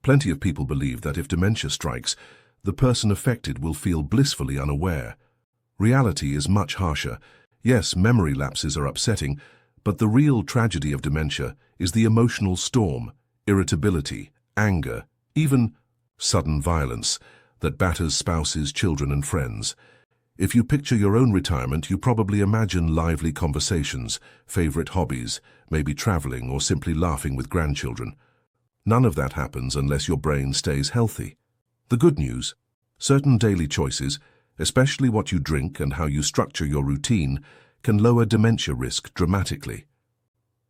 Plenty of people believe that if dementia strikes, the person affected will feel blissfully unaware. Reality is much harsher. Yes, memory lapses are upsetting, but the real tragedy of dementia is the emotional storm, irritability, anger, even sudden violence that batters spouses, children, and friends. If you picture your own retirement, you probably imagine lively conversations, favorite hobbies, maybe traveling or simply laughing with grandchildren. None of that happens unless your brain stays healthy. The good news: certain daily choices, especially what you drink and how you structure your routine, can lower dementia risk dramatically.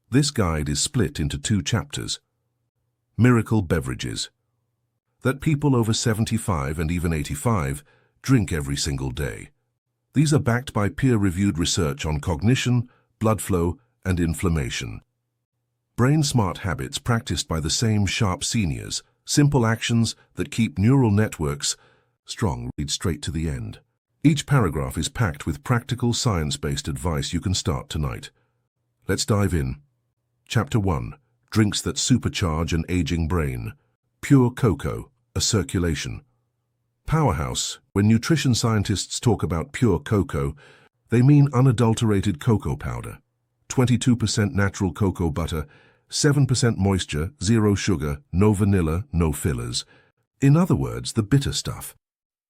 This guide is split into 2 chapters. Miracle beverages that people over 75 and even 85 drink every single day. These are backed by peer-reviewed research on cognition, blood flow, and inflammation. Brain-smart habits practiced by the same sharp seniors, simple actions that keep neural networks strong. Read straight to the end. Each paragraph is packed with practical, science-based advice you can start tonight. Let's dive in. Chapter 1. Drinks that supercharge an aging brain. Pure cocoa, a circulation powerhouse. When nutrition scientists talk about pure cocoa, they mean unadulterated cocoa powder, 22% natural cocoa butter, 7% moisture, 0 sugar, no vanilla, no fillers. In other words, the bitter stuff.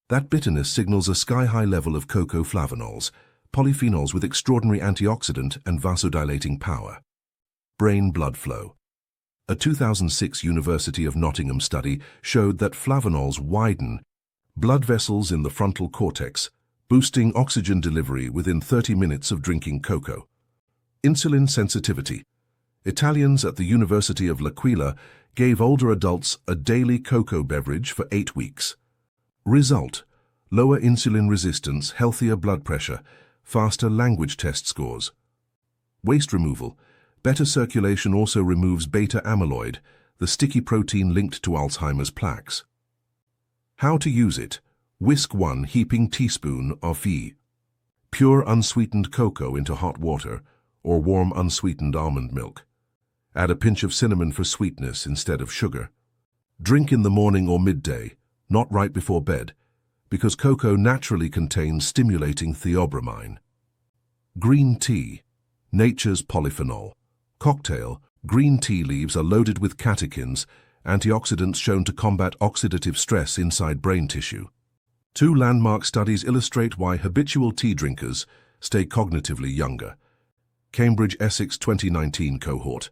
That bitterness signals a sky-high level of cocoa flavonols, polyphenols with extraordinary antioxidant and vasodilating power. Brain blood flow. A 2006 University of Nottingham study showed that flavonols widen blood vessels in the frontal cortex, boosting oxygen delivery within 30 minutes of drinking cocoa. Insulin sensitivity. Italians at the University of L'Aquila gave older adults a daily cocoa beverage for 8 weeks. Result: lower insulin resistance, healthier blood pressure, faster language test scores. Waste removal. Better circulation also removes beta amyloid, the sticky protein linked to Alzheimer's plaques. How to use it: whisk 1 heaping teaspoon of pure unsweetened cocoa into hot water or warm unsweetened almond milk. Add a pinch of cinnamon for sweetness instead of sugar. Drink in the morning or midday, not right before bed, because cocoa naturally contains stimulating theobromine. Green tea, nature's polyphenol. Cocktail: green tea leaves are loaded with catechins, antioxidants shown to combat oxidative stress inside brain tissue. 2 landmark studies illustrate why habitual tea drinkers stay cognitively younger. Cambridge Essex 2019 cohort.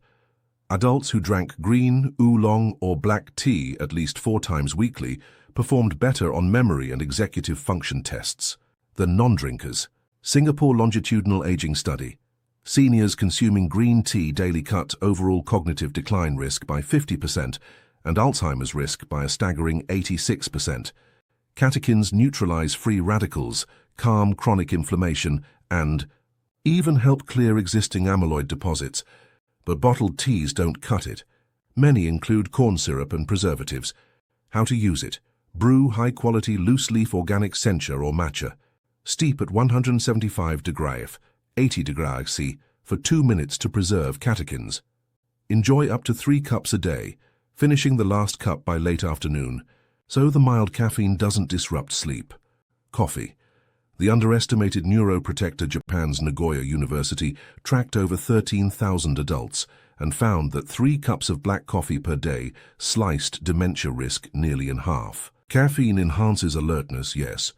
Adults who drank green, oolong, or black tea at least 4 times weekly performed better on memory and executive function tests than non-drinkers. Singapore longitudinal aging study. Seniors consuming green tea daily cut overall cognitive decline risk by 50% and Alzheimer's risk by a staggering 86%. Catechins neutralize free radicals, calm chronic inflammation, and even help clear existing amyloid deposits. But bottled teas don't cut it. Many include corn syrup and preservatives. How to use it: brew high-quality loose-leaf organic sencha or matcha. Steep at 175 degrees, 80 degrees C, for 2 minutes to preserve catechins. Enjoy up to 3 cups a day, finishing the last cup by late afternoon, so the mild caffeine doesn't disrupt sleep. Coffee. The underestimated neuroprotector Japan's Nagoya University tracked over 13,000 adults and found that 3 cups of black coffee per day sliced dementia risk nearly in half. Caffeine enhances alertness, yes,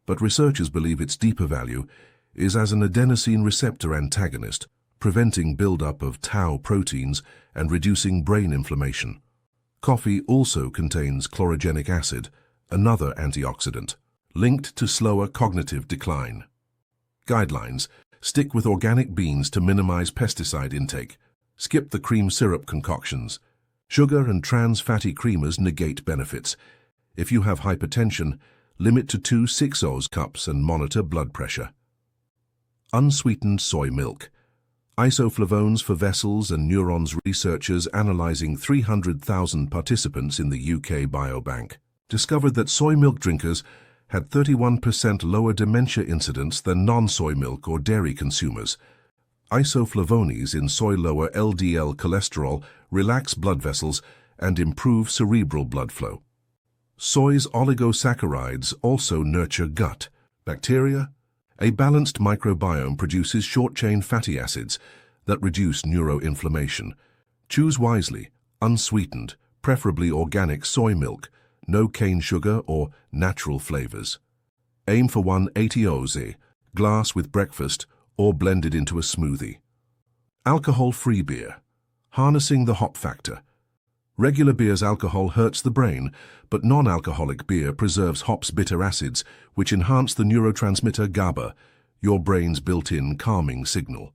but researchers believe its deeper value is as an adenosine receptor antagonist, preventing buildup of tau proteins and reducing brain inflammation. Coffee also contains chlorogenic acid, another antioxidant, linked to slower cognitive decline. Guidelines: stick with organic beans to minimize pesticide intake. Skip the cream syrup concoctions. Sugar and trans fatty creamers negate benefits. If you have hypertension, limit to 2 6-oz cups and monitor blood pressure. Unsweetened soy milk. Isoflavones for vessels and neurons. Researchers analyzing 300,000 participants in the UK Biobank discovered that soy milk drinkers had 31% lower dementia incidence than non-soy milk or dairy consumers. Isoflavones in soy lower LDL cholesterol, relax blood vessels, and improve cerebral blood flow. Soy's oligosaccharides also nurture gut bacteria. A balanced microbiome produces short-chain fatty acids that reduce neuroinflammation. Choose wisely, unsweetened, preferably organic soy milk, no cane sugar or natural flavors. Aim for 180 oz, glass with breakfast or blended into a smoothie. Alcohol-free beer. Harnessing the hop factor. Regular beer's alcohol hurts the brain, but non-alcoholic beer preserves hop's bitter acids, which enhance the neurotransmitter GABA, your brain's built-in calming signal.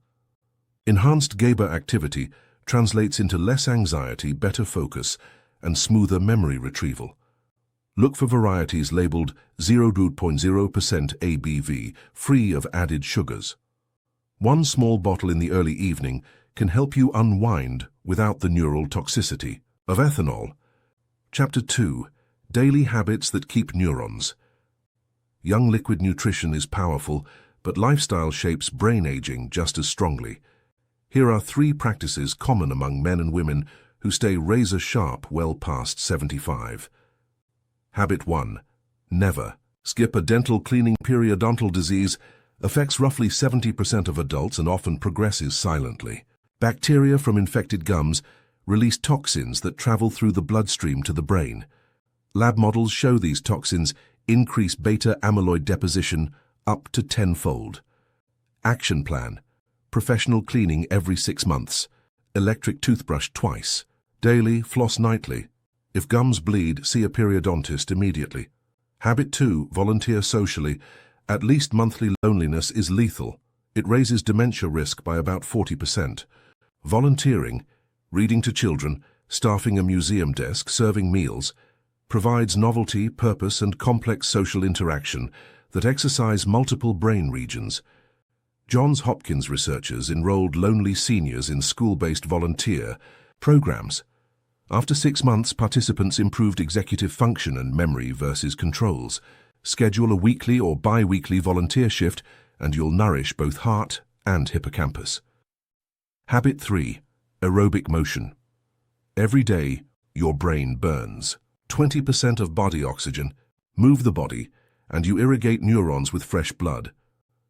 Enhanced GABA activity translates into less anxiety, better focus, and smoother memory retrieval. Look for varieties labeled 0.0% ABV, free of added sugars. One small bottle in the early evening can help you unwind without the neural toxicity of ethanol. Chapter 2. Daily Habits that Keep Neurons. Young liquid nutrition is powerful, but lifestyle shapes brain aging just as strongly. Here are 3 practices common among men and women who stay razor-sharp well past 75. Habit 1. Never skip a dental cleaning. Periodontal disease affects roughly 70% of adults and often progresses silently. Bacteria from infected gums release toxins that travel through the bloodstream to the brain. Lab models show these toxins increase beta-amyloid deposition up to 10-fold. Action plan. Professional cleaning every 6 months. Electric toothbrush twice. Daily, floss nightly. If gums bleed, see a periodontist immediately. Habit 2. Volunteer socially. At least monthly loneliness is lethal. It raises dementia risk by about 40%. Volunteering, reading to children, staffing a museum desk, serving meals, provides novelty, purpose, and complex social interaction that exercise multiple brain regions. Johns Hopkins researchers enrolled lonely seniors in school-based volunteer programs. After 6 months, participants improved executive function and memory versus controls. Schedule a weekly or bi-weekly volunteer shift and you'll nourish both heart and hippocampus. Habit 3. Aerobic motion. Every day, your brain burns 20% of body oxygen. Move the body, and you irrigate neurons with fresh blood.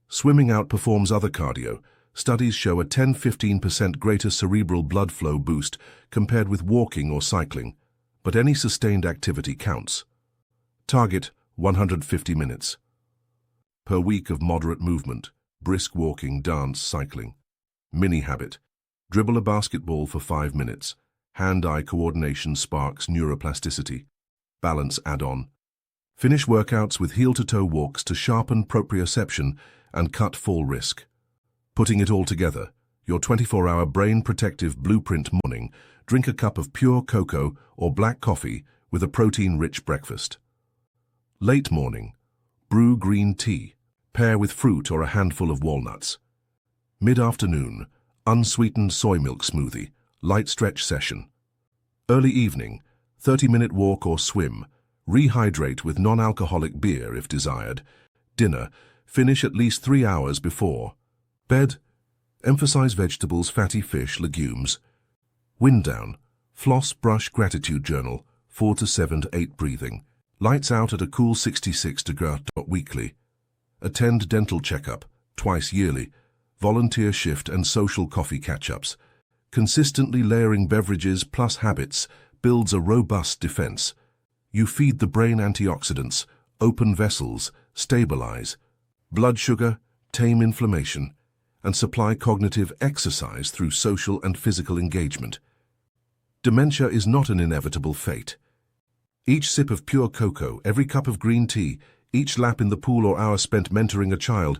Swimming outperforms other cardio. Studies show a 10–15% greater cerebral blood flow boost compared with walking or cycling, but any sustained activity counts. Target 150 minutes per week of moderate movement, brisk walking, dance, cycling. Mini habit. Dribble a basketball for 5 minutes. Hand-eye coordination sparks neuroplasticity. Balance add-on. Finish workouts with heel-to-toe walks to sharpen proprioception and cut fall risk. Putting it all together, your 24-hour brain protective blueprint. Morning, drink a cup of pure cocoa or black coffee with a protein-rich breakfast. Late morning, brew green tea. Pair with fruit or a handful of walnuts. Mid-afternoon, unsweetened soy milk smoothie, light stretch session. Early evening, 30-minute walk or swim. Rehydrate with non-alcoholic beer if desired. Dinner, finish at least 3 hours before. Bed, emphasize vegetables, fatty fish, legumes. Wind down, floss, brush, gratitude journal, 4 to 7 to 8 breathing. Lights out at a cool 66 degrees weekly. Attend dental checkup, twice yearly. Volunteer shift and social coffee catch-ups. Consistently layering beverages plus habits builds a robust defense. You feed the brain antioxidants, open vessels, stabilize blood sugar, tame inflammation, and supply cognitive exercise through social and physical engagement. Dementia is not an inevitable fate. Each sip of pure cocoa, every cup of green tea, each lap in the pool or hour spent mentoring a child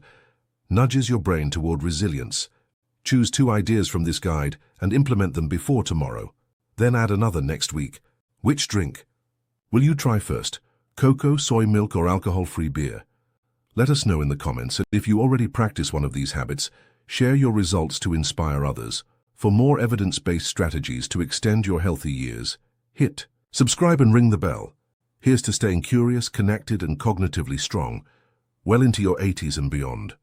nudges your brain toward resilience. Choose 2 ideas from this guide and implement them before tomorrow. Then add another next week. Which drink will you try first? Cocoa, soy milk, or alcohol-free beer? Let us know in the comments, and if you already practice one of these habits, share your results to inspire others. For more evidence-based strategies to extend your healthy years, hit subscribe and ring the bell. Here's to staying curious, connected, and cognitively strong, well into your 80s and beyond.